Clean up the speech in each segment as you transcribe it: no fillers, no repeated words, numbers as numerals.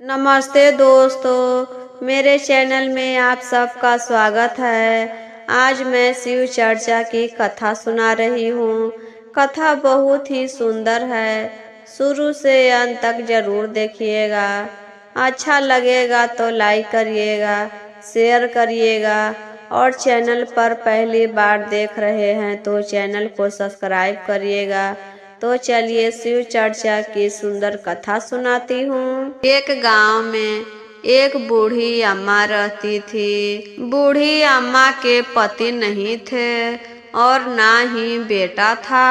नमस्ते दोस्तों, मेरे चैनल में आप सबका स्वागत है। आज मैं शिव चर्चा की कथा सुना रही हूँ। कथा बहुत ही सुंदर है, शुरू से अंत तक जरूर देखिएगा। अच्छा लगेगा तो लाइक करिएगा, शेयर करिएगा और चैनल पर पहली बार देख रहे हैं तो चैनल को सब्सक्राइब करिएगा। तो चलिए शिव चर्चा की सुंदर कथा सुनाती हूँ। एक गांव में एक बूढ़ी अम्मा रहती थी। बूढ़ी अम्मा के पति नहीं थे और ना ही बेटा था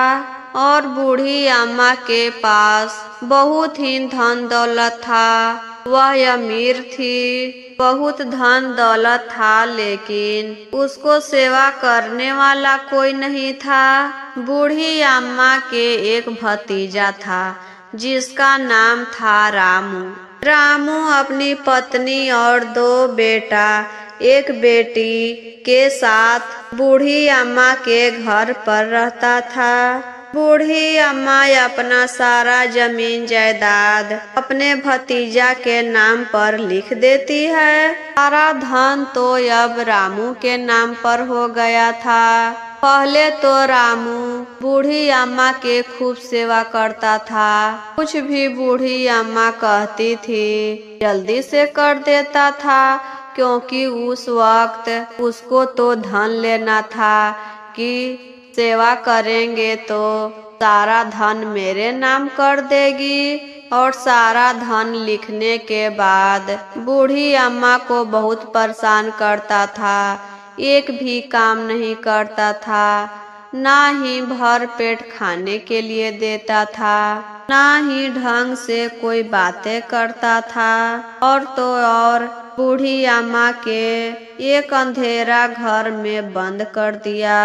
और बूढ़ी अम्मा के पास बहुत ही धन दौलत था। वह अमीर थी, बहुत धन दौलत था, लेकिन उसको सेवा करने वाला कोई नहीं था। बूढ़ी अम्मा के एक भतीजा था जिसका नाम था रामू। रामू अपनी पत्नी और 2 बेटा एक बेटी के साथ बूढ़ी अम्मा के घर पर रहता था। बूढ़ी अम्मा अपना सारा जमीन जायदाद अपने भतीजा के नाम पर लिख देती है। सारा धन तो अब रामू के नाम पर हो गया था। पहले तो रामू बूढ़ी अम्मा के खूब सेवा करता था। कुछ भी बूढ़ी अम्मा कहती थी जल्दी से कर देता था, क्योंकि उस वक्त उसको तो धन लेना था कि सेवा करेंगे तो सारा धन मेरे नाम कर देगी। और सारा धन लिखने के बाद बूढ़ी अम्मा को बहुत परेशान करता था। एक भी काम नहीं करता था, ना ही भर पेट खाने के लिए देता था, ना ही ढंग से कोई बातें करता था। और तो और बूढ़ी अम्मा के एक अंधेरा घर में बंद कर दिया।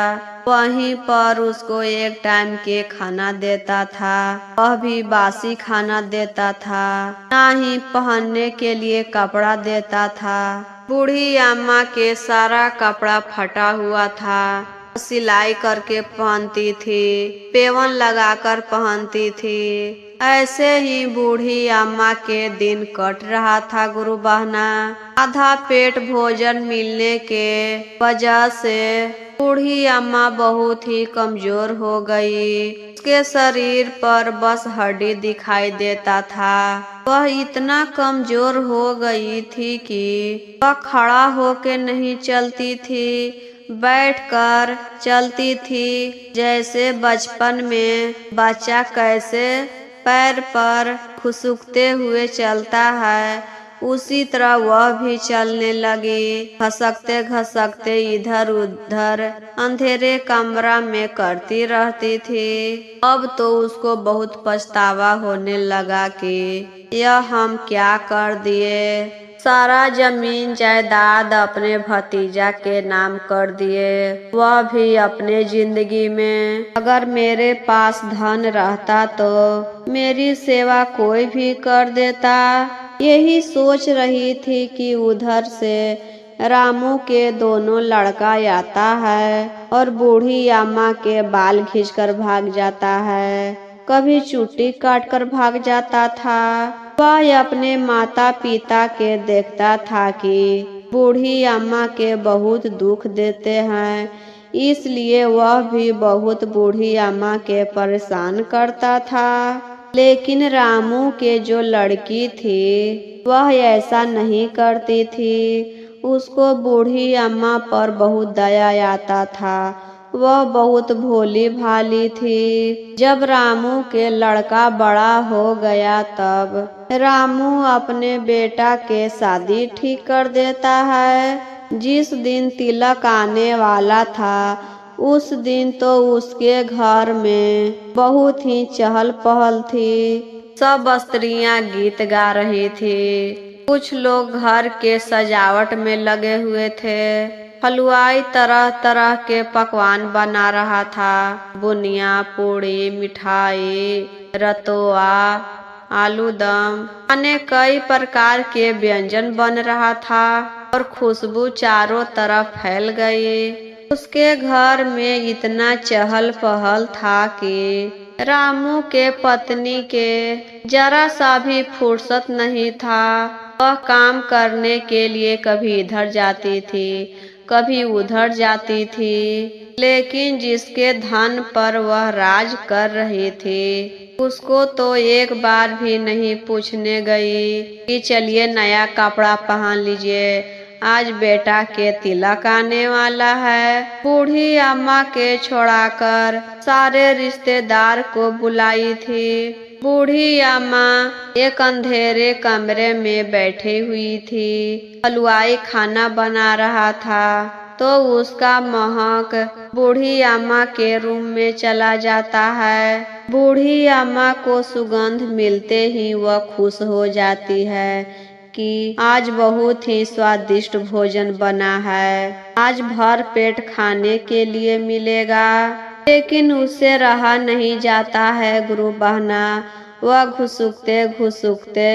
वहीं पर उसको एक टाइम के खाना देता था, वह भी बासी खाना देता था, ना ही पहनने के लिए कपड़ा देता था। बूढ़ी अम्मा के सारा कपड़ा फटा हुआ था, सिलाई करके पहनती थी, पेवन लगाकर पहनती थी। ऐसे ही बूढ़ी अम्मा के दिन कट रहा था। गुरु बहना, आधा पेट भोजन मिलने के वजह से बूढ़ी अम्मा बहुत ही कमजोर हो गई। उसके शरीर पर बस हड्डी दिखाई देता था। वह इतना कमजोर हो गई थी कि वह खड़ा होके नहीं चलती थी, बैठकर चलती थी। जैसे बचपन में बच्चा कैसे पैर पर खुसकते हुए चलता है, उसी तरह वह भी चलने लगी। घसकते घसकते इधर उधर अंधेरे कमरा में करती रहती थी। अब तो उसको बहुत पछतावा होने लगा कि यह हम क्या कर दिए। सारा जमीन जायदाद अपने भतीजा के नाम कर दिए, वह भी अपने जिंदगी में। अगर मेरे पास धन रहता तो मेरी सेवा कोई भी कर देता। यही सोच रही थी कि उधर से रामू के दोनों लड़का आता है और बूढ़ी अम्मा के बाल खींचकर भाग जाता है, कभी चुट्टी काटकर भाग जाता था। वह अपने माता पिता के देखता था कि बूढ़ी अम्मा के बहुत दुख देते हैं, इसलिए वह भी बहुत बूढ़ी अम्मा के परेशान करता था। लेकिन रामू के जो लड़की थी वह ऐसा नहीं करती थी। उसको बूढ़ी अम्मा पर बहुत दया आता था। वह बहुत भोली भाली थी। जब रामू के लड़का बड़ा हो गया तब रामू अपने बेटा के शादी ठीक कर देता है। जिस दिन तिलक आने वाला था उस दिन तो उसके घर में बहुत ही चहल पहल थी। सब स्त्रियां गीत गा रही थी, कुछ लोग घर के सजावट में लगे हुए थे। हलवाई तरह तरह के पकवान बना रहा था, बुनिया, पूड़ी, मिठाई, रतुआ, आलू दम, अनेक कई प्रकार के व्यंजन बन रहा था और खुशबू चारों तरफ फैल गई। उसके घर में इतना चहल पहल था कि रामू के पत्नी के जरा सा भी फुर्सत नहीं था। वह काम करने के लिए कभी इधर जाती थी, कभी उधर जाती थी, लेकिन जिसके धन पर वह राज कर रही थी उसको तो एक बार भी नहीं पूछने गई कि चलिए नया कपड़ा पहन लीजिए, आज बेटा के तिलक आने वाला है। बूढ़ी अम्मा के छोड़ाकर सारे रिश्तेदार को बुलाई थी। बूढ़ी अम्मा एक अंधेरे कमरे में बैठी हुई थी। हलवाई खाना बना रहा था तो उसका महक बूढ़ी अम्मा के रूम में चला जाता है। बूढ़ी अम्मा को सुगंध मिलते ही वह खुश हो जाती है कि आज बहुत ही स्वादिष्ट भोजन बना है, आज भर पेट खाने के लिए मिलेगा। लेकिन उससे रहा नहीं जाता है गुरु बहना। वह घुसुकते घुसुकते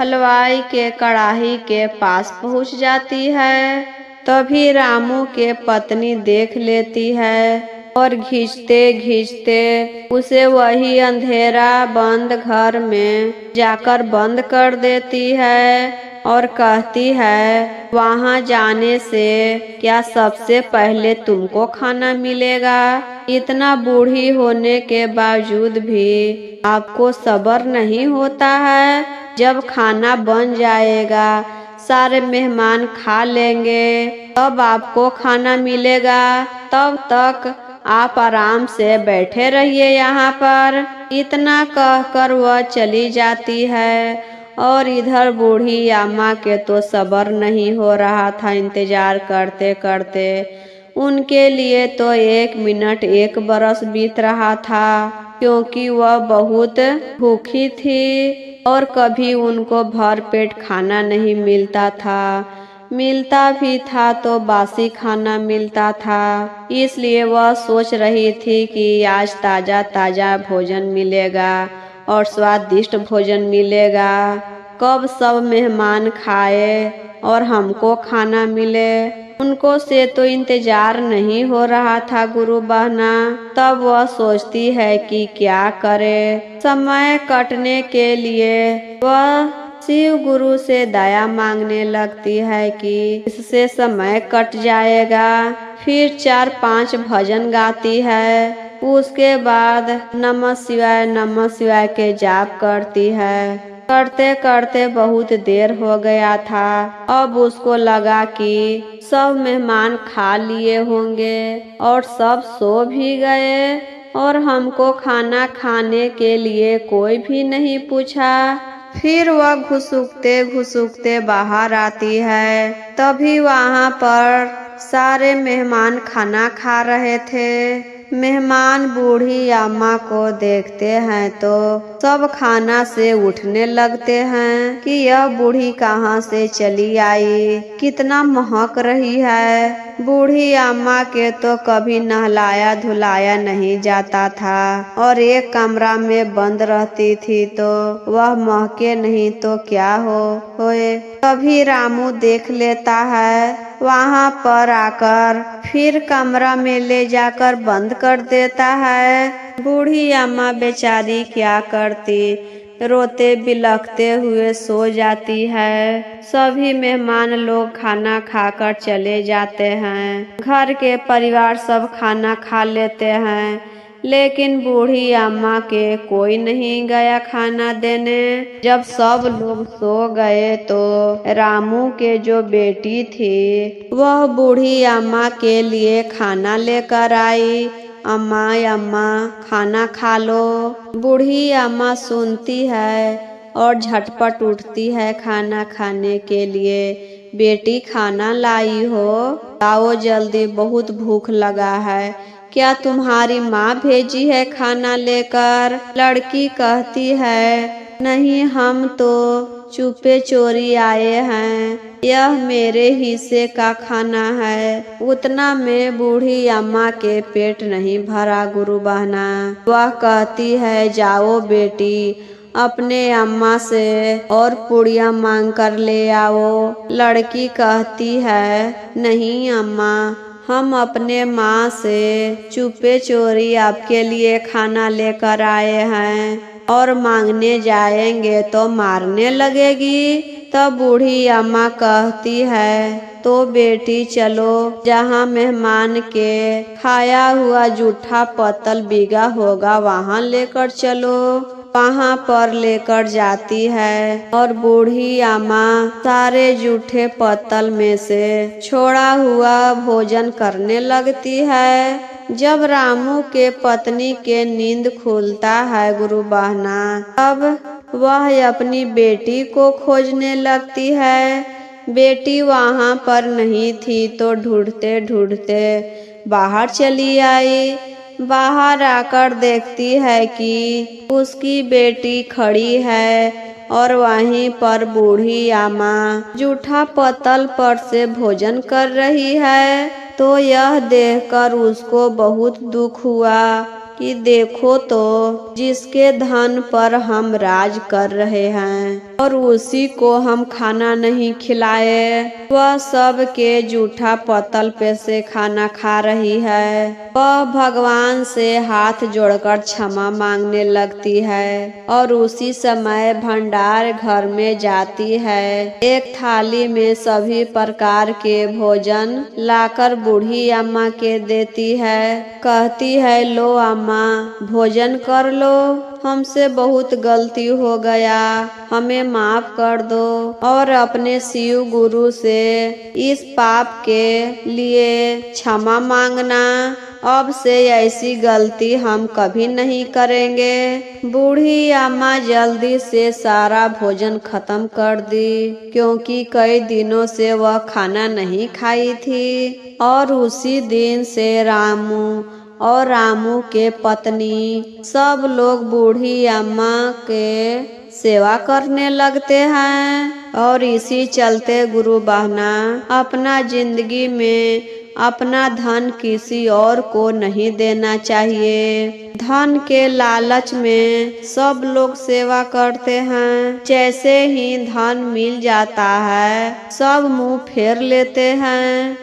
हलवाई के कढ़ाई के पास पहुंच जाती है। तभी रामू के पत्नी देख लेती है और खींचते खींचते उसे वही अंधेरा बंद घर में जाकर बंद कर देती है और कहती है, वहाँ जाने से क्या सबसे पहले तुमको खाना मिलेगा? इतना बूढ़ी होने के बावजूद भी आपको सब्र नहीं होता है? जब खाना बन जाएगा, सारे मेहमान खा लेंगे, तब आपको खाना मिलेगा। तब तक आप आराम से बैठे रहिए यहाँ पर। इतना कहकर वह चली जाती है और इधर बूढ़ी अम्मा के तो सब्र नहीं हो रहा था। इंतजार करते करते उनके लिए तो 1 मिनट 1 बरस बीत रहा था, क्योंकि वह बहुत भूखी थी और कभी उनको भर पेट खाना नहीं मिलता था। मिलता भी था तो बासी खाना मिलता था। इसलिए वह सोच रही थी कि आज ताजा ताजा भोजन मिलेगा और स्वादिष्ट भोजन मिलेगा। कब सब मेहमान खाए और हमको खाना मिले। उनको से तो इंतजार नहीं हो रहा था गुरु बहना। तब वह सोचती है कि क्या करे। समय कटने के लिए वह शिव गुरु से दया मांगने लगती है कि इससे समय कट जाएगा। फिर 4-5 भजन गाती है। उसके बाद नमः शिवाय के जाप करती है। करते करते बहुत देर हो गया था। अब उसको लगा कि सब मेहमान खा लिए होंगे और सब सो भी गए और हमको खाना खाने के लिए कोई भी नहीं पूछा। फिर वह घुसुकते घुसुकते बाहर आती है। तभी वहाँ पर सारे मेहमान खाना खा रहे थे। मेहमान बूढ़ी अम्मा को देखते हैं तो सब खाना से उठने लगते हैं कि यह बूढ़ी कहाँ से चली आई, कितना महक रही है। बूढ़ी अम्मा के तो कभी नहलाया धुलाया नहीं जाता था और एक कमरा में बंद रहती थी तो वह महके नहीं तो क्या होए। तभी रामू देख लेता है। वहाँ पर आकर फिर कमरा में ले जाकर बंद कर देता है। बूढ़ी अम्मा बेचारी क्या करती, रोते बिलखते हुए सो जाती है। सभी मेहमान लोग खाना खाकर चले जाते हैं। घर के परिवार सब खाना खा लेते हैं, लेकिन बूढ़ी अम्मा के कोई नहीं गया खाना देने। जब सब लोग सो गए तो रामू के जो बेटी थी वह बूढ़ी अम्मा के लिए खाना लेकर आई। अम्मा खाना खा लो। बूढ़ी अम्मा सुनती है और झटपट उठती है खाना खाने के लिए। बेटी खाना लाई हो, लाओ जल्दी, बहुत भूख लगा है। क्या तुम्हारी माँ भेजी है खाना लेकर? लड़की कहती है, नहीं, हम तो चुपे चोरी आए हैं, यह मेरे हिस्से का खाना है। उतना में बूढ़ी अम्मा के पेट नहीं भरा गुरु बहना। वह कहती है, जाओ बेटी, अपने अम्मा से और पुड़िया मांग कर ले आओ। लड़की कहती है, नहीं अम्मा, हम अपने माँ से चुपे चोरी आपके लिए खाना लेकर आए हैं और मांगने जाएंगे तो मारने लगेगी। तब बूढ़ी अम्मा कहती है, तो बेटी चलो, जहाँ मेहमान के खाया हुआ जूठा पत्तल बिगा होगा वहाँ लेकर चलो। वहाँ पर लेकर जाती है और बूढ़ी अम्मा सारे जूठे पत्तल में से छोड़ा हुआ भोजन करने लगती है। जब रामू के पत्नी के नींद खुलता है गुरु बहना, तब वह अपनी बेटी को खोजने लगती है। बेटी वहाँ पर नहीं थी तो ढूंढते ढूंढते बाहर चली आई। बाहर आकर देखती है कि उसकी बेटी खड़ी है और वहीं पर बूढ़ी अम्मा जूठा पत्तल पर से भोजन कर रही है। तो यह देखकर उसको बहुत दुख हुआ कि देखो तो, जिसके धन पर हम राज कर रहे हैं और उसी को हम खाना नहीं खिलाए, वह सब के जूठा पत्तल पे से खाना खा रही है। वह भगवान से हाथ जोड़कर क्षमा मांगने लगती है और उसी समय भंडार घर में जाती है। एक थाली में सभी प्रकार के भोजन लाकर बूढ़ी अम्मा के देती है। कहती है, लो अम्मा, भोजन कर लो, हमसे बहुत गलती हो गया, हमें माफ कर दो और अपने शिव गुरु से इस पाप के लिए क्षमा मांगना। अब से ऐसी गलती हम कभी नहीं करेंगे। बूढ़ी अम्मा जल्दी से सारा भोजन खत्म कर दी, क्योंकि कई दिनों से वह खाना नहीं खाई थी। और उसी दिन से रामू और रामू के पत्नी सब लोग बूढ़ी अम्मा के सेवा करने लगते हैं। और इसी चलते गुरु बहना अपना जिंदगी में अपना धन किसी और को नहीं देना चाहिए। धन के लालच में सब लोग सेवा करते हैं, जैसे ही धन मिल जाता है सब मुंह फेर लेते हैं।